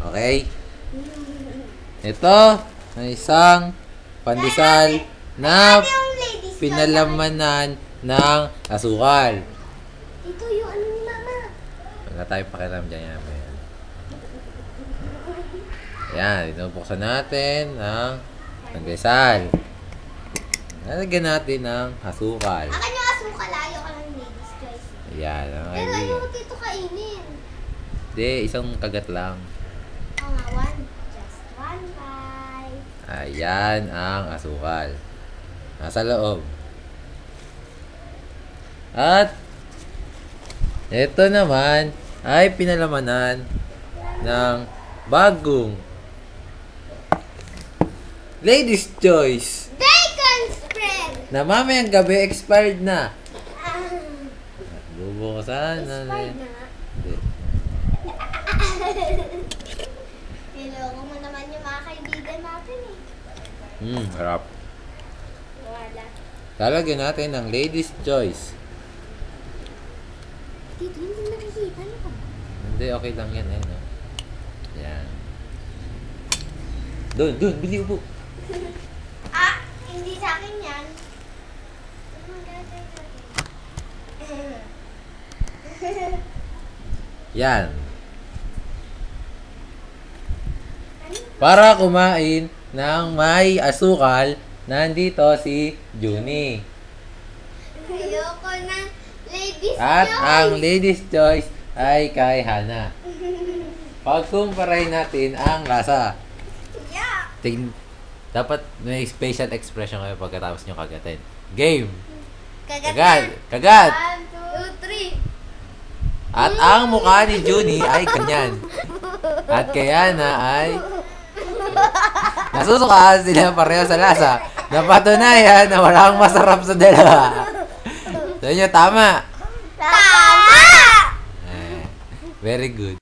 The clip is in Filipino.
Okay? Ito ay isang pandesal na pinalamanan ng asukal. Ito yung ano ni Mama. Wala tayong pakiram dyan. Yan, binubuksan natin ang pandesal. Lalagyan natin ng asukal. Akan yung asukal, ayaw ka ng ladies choice. Ayan, ang Pero idea. ayaw ko dito kainin. Hindi, isang kagat lang. Oo nga, one. Just one bite. Ayan ang asukal. Nasa loob. At ito naman ay pinalamanan ng bagong Ladies Choice Bacon spread! na mamayang gabi expired na. Ah, Bubuksan na. expired na nga. Hindi. Niloko mo naman yung mga kaibigan natin eh. Harap. Wala. Lalagyan natin ng Ladies Choice. Dito, hindi nakikita. Ano ka ba? Hindi, okay lang yan. Ayun, oh. Yan. Doon, bili upo. Ah! Hindi sa akin yan. Yan. Para kumain ng may asukal, nandito si Junie. Ayoko ng ladies At choice. ang Ladies Choice ay kay Hana. Pagkumparay natin ang lasa. Yeah. Dapat may special expression kayo pagkatapos nyo kagatin. Game! Kagat Kagat! na. Kagat! 1, 2, 3. At ang mukha ni Junie ay ganyan. At kaya na ay nasusuka sila pareho sa lasa. Napatunayan na walang masarap sa dalawa. So yun, tama. Tama! Very good.